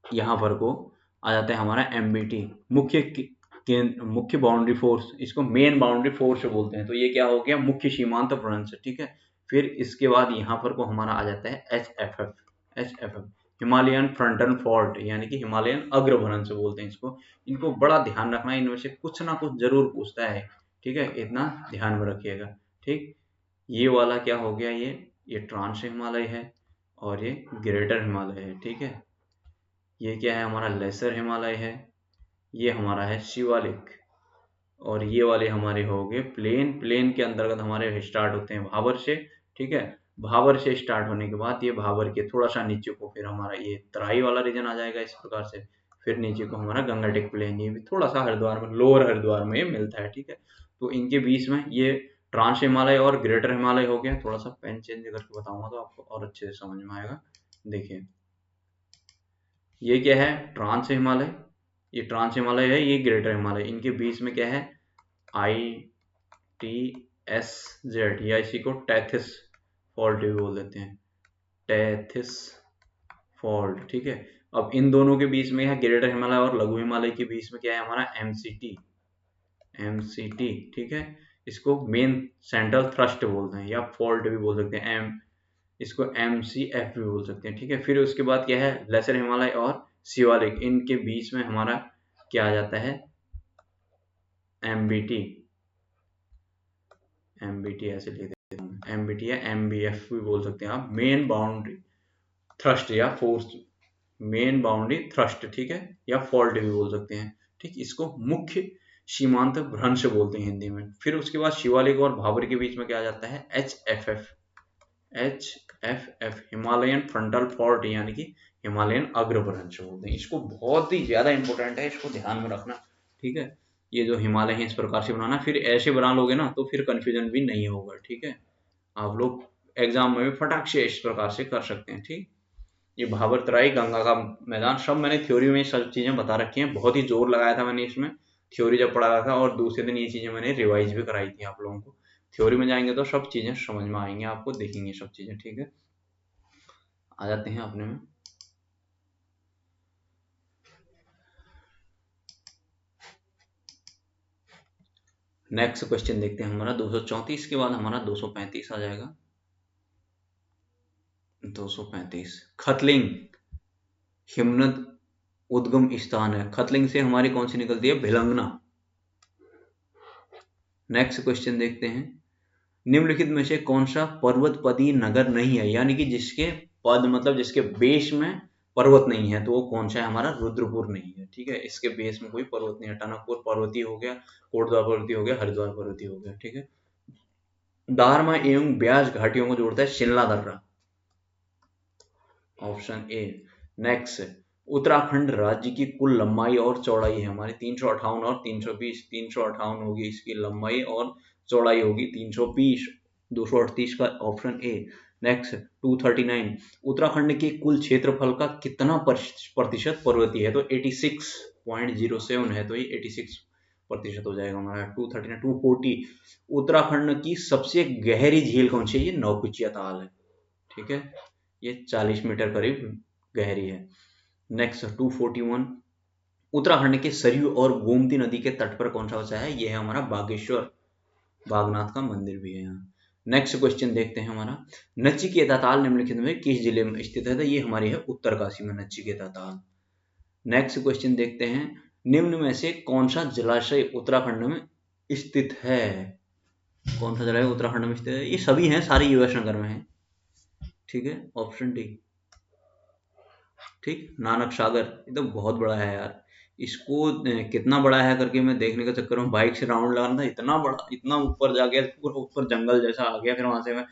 यहाँ पर को आ जाता है हमारा MBT, मुख्य बाउंड्री फोर्स। इसको मेन बाउंड्री फोर्स बोलते हैं। तो ये क्या हो गया? मुख्य सीमांत भ्रंश। ठीक है, फिर इसके बाद यहाँ पर को हमारा आ जाता है HFF, हिमालयन फ्रंटल फॉल्ट, यानी कि हिमालयन अग्र भ्रंश बोलते हैं इसको। इनको बड़ा ध्यान रखना, इनमें से कुछ ना कुछ जरूर पूछता है। ठीक है, इतना ध्यान में रखिएगा। ठीक, ये वाला क्या हो गया? ये ट्रांस हिमालय है और ये ग्रेटर हिमालय है। ठीक है, ये क्या है हमारा? लेसर हिमालय है। ये हमारा है शिवालिक, और ये वाले हमारे हो गए प्लेन के अंतर्गत हमारे स्टार्ट होते हैं भाबर से। ठीक है, भाबर से स्टार्ट होने के बाद ये भाबर के थोड़ा सा नीचे को फिर हमारा ये तराई वाला रीजन आ जाएगा इस प्रकार से। फिर नीचे को हमारा गंगाटिक प्लेन, ये भी थोड़ा सा हरिद्वार में, लोअर हरिद्वार में ये मिलता है। ठीक है, तो इनके बीच में ये ट्रांस हिमालय और ग्रेटर हिमालय हो गया। थोड़ा सा पेन चेंज करके बताऊंगा तो आपको और अच्छे से समझ में आएगा। देखिए ये क्या है? ट्रांस हिमालय, ये ट्रांस हिमालय है, ये ग्रेटर हिमालय। इनके बीच में क्या है? ITSZ, या इसी को टैथिस फॉल्ट भी बोल देते हैं, टैथिस फॉल्ट। ठीक है, अब इन दोनों के बीच में है ग्रेटर हिमालय और लघु हिमालय के बीच में क्या है हमारा? MCT। ठीक है, इसको मेन सेंट्रल थ्रस्ट बोलते हैं या फॉल्ट भी बोल सकते हैं। इसको MCF भी बोल सकते हैं। ठीक है, फिर उसके बाद क्या है? लेसर हिमालय और शिवालिक, इनके बीच में हमारा क्या आ जाता है? MBT ऐसे लिख देते हैं, MBT या MBF भी बोल सकते हैं आप। मेन बाउंड्री थ्रस्ट या फोर्स, मेन बाउंड्री थ्रस्ट। ठीक है, या फॉल्ट भी बोल सकते हैं। ठीक, इसको मुख्य सीमांत भ्रंश बोलते हैं हिंदी में। फिर उसके बाद शिवालिक और भाबर के बीच में क्या आ जाता है? HFF, हिमालयन फ्रंटल फॉल्ट, यानी कि हिमालयन अग्र भ्रंश बोलते हैं इसको। बहुत ही ज्यादा इंपॉर्टेंट है, इसको ध्यान में रखना। ठीक है, ये जो हिमालय है इस प्रकार से बनाना, फिर ऐसे बना लोगे ना तो फिर कंफ्यूजन भी नहीं होगा। ठीक है, आप लोग एग्जाम में भी फटाक से इस प्रकार से कर सकते हैं। ठीक, ये भाबर तराई, गंगा का मैदान, सब मैंने थ्योरी में सब चीजें बता रखी हैं। बहुत ही जोर लगाया था मैंने इसमें, थ्योरी जब पढ़ा रहा था, और दूसरे दिन ये चीजें मैंने रिवाइज भी कराई थी आप लोगों को। थ्योरी में जाएंगे तो सब चीजें समझ में आएंगे आपको, देखेंगे सब चीजें। ठीक है, आ जाते हैं अपने में। नेक्स्ट क्वेश्चन देखते हैं हमारा 234 के बाद हमारा 235 आ जाएगा। 235, खतलिंग हिमनद उद्गम स्थान है। खतलिंग से हमारी कौन सी निकलती है? भिलंगना। नेक्स्ट क्वेश्चन देखते हैं, निम्नलिखित में से कौन सा पर्वतपदी नगर नहीं है? यानी कि जिसके पद मतलब जिसके बेस में पर्वत नहीं है, तो वो कौन सा है हमारा, रुद्रपुर नहीं है। ठीक है, इसके बेस में कोई पर्वत नहीं है। टनकपुर पर्वतीय हो गया, कोटद्वार पर्वतीय हो गया, हरिद्वार पर्वतीय हो गया। ठीक है, दारमा एवं ब्यास घाटियों को जोड़ता है शिमला दर्रा, ऑप्शन ए। नेक्स्ट, उत्तराखंड राज्य की कुल लंबाई और चौड़ाई है हमारी 358 और 320। 358 होगी इसकी लंबाई और चौड़ाई होगी 320, 238 का ऑप्शन ए। नेक्स्ट 239, उत्तराखंड के कुल क्षेत्रफल का कितना प्रतिशत पर्वतीय है, तो 86.07 है, तो ये 86% हो जाएगा हमारा। 239, 240, उत्तराखंड की सबसे गहरी झील कौन सी है, ये नौकुचिया ताल है। ठीक है, ये 40 मीटर करीब गहरी है। नेक्स्ट 241, उत्तराखंड के सरयू और गोमती नदी के तट पर कौन सा बसा है, ये है हमारा बागेश्वर, बागनाथ का मंदिर भी है यहाँ। नेक्स्ट क्वेश्चन देखते हैं हमारा, नचिकेता ताल निम्नलिखित में किस जिले में स्थित है, तो ये हमारी है उत्तरकाशी में नचिकेता ताल। नेक्स्ट क्वेश्चन देखते हैं, निम्न में से कौन सा जलाशय उत्तराखंड में स्थित है, कौन सा जलाशय उत्तराखंड में स्थित है, ये सभी हैं, सारे यूएस नगर में है। ठीक है, ऑप्शन डी। ठीक, नानक सागर, ये तो बहुत बड़ा है यार, इसको कितना बड़ा है करके मैं देखने का चक्कर में बाइक से राउंड लगाना था, इतना बड़ा, इतना ऊपर जाके पूरा ऊपर जंगल जैसा आ गया, फिर वहां से मैं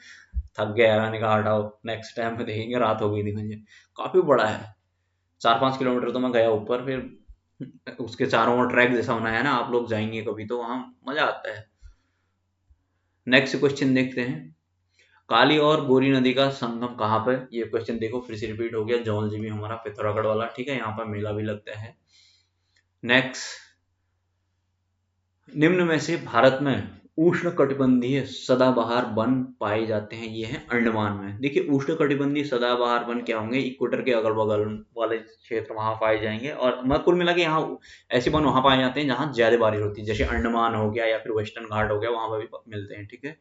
थक गया यार, मैंने कहा हटाओ नेक्स्ट टाइम में देखेंगे। रात हो गई थी मुझे, काफी बड़ा है, 4-5 किलोमीटर तो मैं गया ऊपर, फिर उसके चारों ओर ट्रैक जैसा बनाया है ना, आप लोग जाएंगे कभी तो वहां मजा आता है। नेक्स्ट क्वेश्चन देखते हैं, काली और गोरी नदी का संगम कहाँ पर, ये क्वेश्चन देखो फिर से रिपीट हो गया, जौलजी में हमारा पिथौरागढ़ वाला। ठीक है, यहाँ पर मेला भी लगता है। नेक्स्ट, निम्न में से भारत में उष्ण कटिबंधीय सदाबहार वन पाए जाते हैं, ये है अंडमान में। देखिए उष्ण कटिबंधीय सदाबहार वन क्या होंगे, इक्वेटर के अगल बगल वाले क्षेत्र वहां पाए जाएंगे, और कुल मिला के यहाँ ऐसे वन वहां पाए जाते हैं जहां ज्यादा बारिश होती है, जैसे अंडमान हो गया या फिर वेस्टर्न घाट हो गया, वहां पर भी मिलते हैं। ठीक है,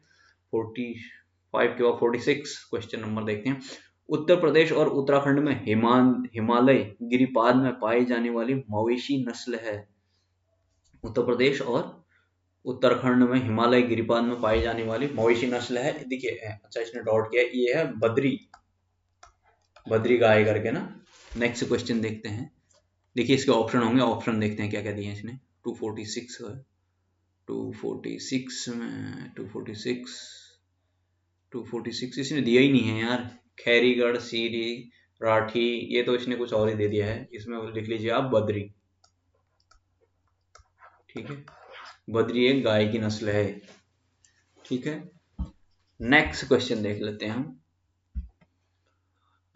45 के बाद 46 क्वेश्चन नंबर देखते हैं, उत्तर प्रदेश और उत्तराखंड में हिमालय गिरिपाद में पाई जाने वाली मवेशी नस्ल है, उत्तर प्रदेश और उत्तराखंड में हिमालय गिरिपाद में पाई जाने वाली मवेशी नस्ल है, देखिए अच्छा इसने डॉट किया, ये है बद्री गाय करके ना। नेक्स्ट क्वेश्चन देखते हैं, देखिए इसके ऑप्शन होंगे, ऑप्शन देखते हैं क्या क्या दिए इसने। 246 है, 246 में 246 इसने दिया ही नहीं है यार, खैरीगढ़, सीरी, राठी, ये तो इसने कुछ और ही दे दिया है, इसमें लिख लीजिए आप बद्री। ठीक है, बद्री एक गाय की नस्ल है। ठीक है, नेक्स्ट क्वेश्चन देख लेते हैं हम,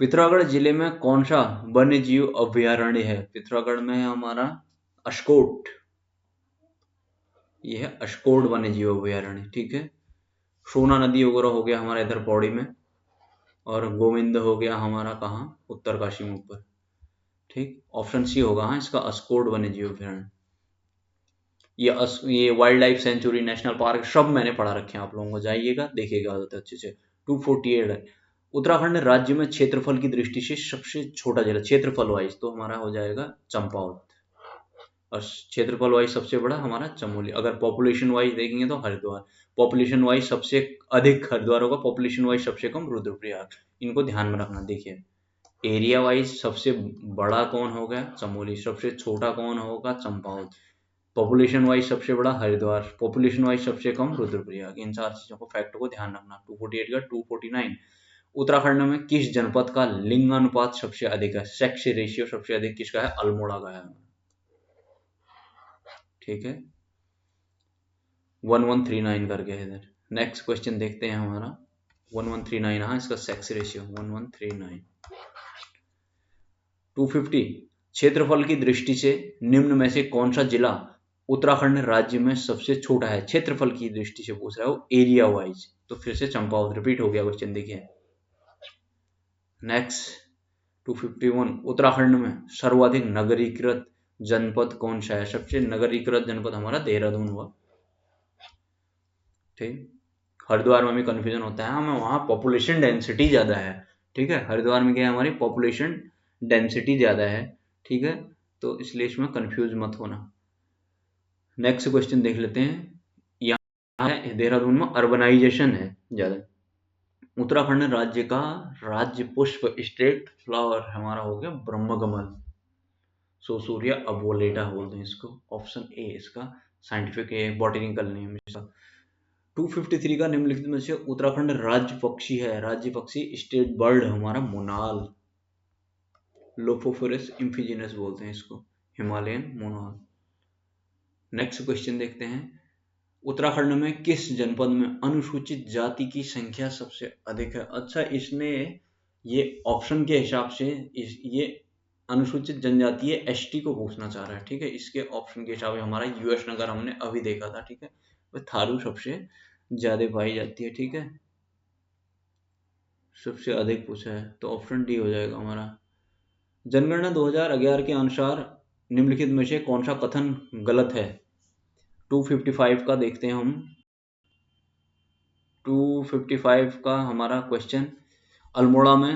पिथौरागढ़ जिले में कौन सा वन्य जीव अभयारण्य है, पिथौरागढ़ में है हमारा अशकोट, ये है अशकोट वन्य जीव अभयारण्य। ठीक है, सोना नदी वगैरह हो गया हमारा इधर पौड़ी में, और गोविंद हो गया हमारा कहाँ, उत्तरकाशी में ऊपर। ठीक, ऑप्शन सी होगा हाँ इसका, अशकोट वन्य जीव अभयारण्य। ये wild life sanctuary, national park सब मैंने पढ़ा रखे हैं, आप लोगों को जाइएगा देखिएगा अच्छे से। 248 है, उत्तराखंड राज्य में क्षेत्रफल की दृष्टि से सबसे छोटा जिला, क्षेत्रफल वाइज तो हमारा हो जाएगा चंपावत, और क्षेत्रफल वाइज सबसे बड़ा हमारा चमोली। अगर पॉपुलेशन वाइज देखेंगे तो हरिद्वार, पॉपुलेशन वाइज सबसे अधिक हरिद्वार होगा, पॉपुलेशन वाइज सबसे कम रुद्रप्रयाग, इनको ध्यान में रखना। देखिए एरिया वाइज सबसे बड़ा कौन होगा, चमोली, सबसे छोटा कौन होगा, चंपावत, पॉपुलेशन वाइज सबसे बड़ा हरिद्वार, पॉपुलेशन वाइज सबसे कम रुद्रप्रयाग, इन 4 चीजों को फैक्ट को ध्यान रखना। 248 का 249, उत्तराखंड में किस जनपद का लिंगानुपात सबसे अधिक है, सेक्स रेशियो सबसे अधिक किसका है, अल्मोड़ा का है। ठीक है, 1139 करके है इधर। नेक्स्ट क्वेश्चन देखते हैं हमारा 1139, हाँ इसका सेक्स रेशियो 1139। 250, क्षेत्रफल की दृष्टि से निम्न में से कौन सा जिला उत्तराखंड राज्य में सबसे छोटा है, क्षेत्रफल की दृष्टि से पूछ रहा है वो, एरिया वाइज, तो फिर से चंपावत रिपीट हो गया क्वेश्चन। देखिए नेक्स्ट 251, उत्तराखंड में सर्वाधिक नगरीकृत जनपद कौन सा है, सबसे नगरीकृत जनपद हमारा देहरादून हुआ। ठीक, हरिद्वार में भी कंफ्यूजन होता है, हमें वहां पॉपुलेशन डेंसिटी ज्यादा है। ठीक है, हरिद्वार में क्या है, हमारी पॉपुलेशन डेंसिटी ज्यादा है। ठीक है, तो इसलिए इसमें कंफ्यूज मत होना। नेक्स्ट क्वेश्चन देख लेते हैं, यहाँ है देहरादून में अर्बनाइजेशन है ज्यादा, उत्तराखंड राज्य का राज्य पुष्प स्टेट फ्लावर हमारा हो गया ब्रह्मकमल, सोसूरिया अबोलेटा बोलते हैं इसको। ऑप्शन ए इसका साइंटिफिक बॉटनिकल नेम इसका। 253 का निम्नलिखित में से उत्तराखंड राज्य पक्षी है। राज्य पक्षी स्टेट बर्ड हमारा मोनाल, लोफोफोरस इम्फिजिनस बोलते हैं इसको, हिमालयन मोनाल। नेक्स्ट क्वेश्चन देखते हैं, उत्तराखंड में किस जनपद में अनुसूचित जाति की संख्या सबसे अधिक है? अच्छा, इसने ये ऑप्शन के हिसाब से ये अनुसूचित जनजातीय एसटी को पूछना चाह रहा है, ठीक है। इसके ऑप्शन के हिसाब से हमारा यूएस नगर हमने अभी देखा था, ठीक है, वह थारू सबसे ज्यादा पाई जाती है, ठीक है, सबसे अधिक पूछा है, तो ऑप्शन डी हो जाएगा हमारा। जनगणना 2011 के अनुसार निम्नलिखित में से कौन सा कथन गलत है? 255 का देखते हैं हम। 255 का हमारा क्वेश्चन, अल्मोड़ा में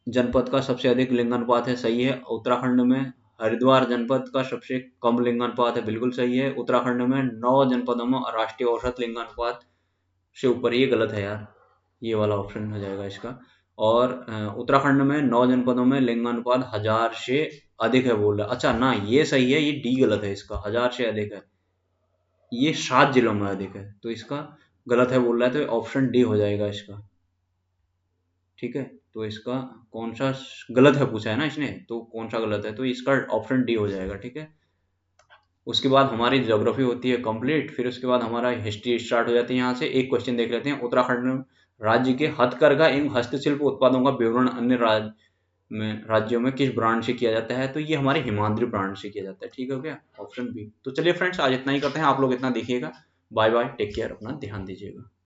जनपद का सबसे अधिक लिंगानुपात है, सही है। उत्तराखंड में हरिद्वार जनपद का सबसे कम लिंगानुपात है, बिल्कुल सही है। उत्तराखंड में 9 जनपदों में राष्ट्रीय औसत लिंगानुपात से ऊपर, ये गलत है यार, ये वाला ऑप्शन हो जाएगा इसका। और उत्तराखंड में 9 जनपदों में लिंगानुपात 1000 से अधिक है बोल रहा है। अच्छा ना, ये सही है, ये डी गलत है इसका, 1000 से अधिक है, ये 7 जिलों में अधिक है, तो इसका गलत है बोल रहा है, तो ऑप्शन डी हो जाएगा इसका, ठीक है। तो इसका कौन सा गलत है पूछा है ना इसने, तो कौन सा गलत है, तो इसका ऑप्शन डी हो जाएगा, ठीक है। उसके बाद हमारी ज्योग्राफी होती है कंप्लीट, फिर उसके बाद हमारा हिस्ट्री स्टार्ट हो जाती है। यहाँ से एक क्वेश्चन देख लेते हैं, उत्तराखंड राज्य के हथकरघा एवं हस्तशिल्प उत्पादों का विवरण अन्य राज्यों में किस ब्रांड से किया जाता है? तो ये हमारे हिमाद्री ब्रांड से किया जाता है, ठीक है क्या, ऑप्शन बी। तो चलिए फ्रेंड्स, आज इतना ही करते हैं, आप लोग इतना देखिएगा, बाय बाय, टेक केयर, अपना ध्यान दीजिएगा।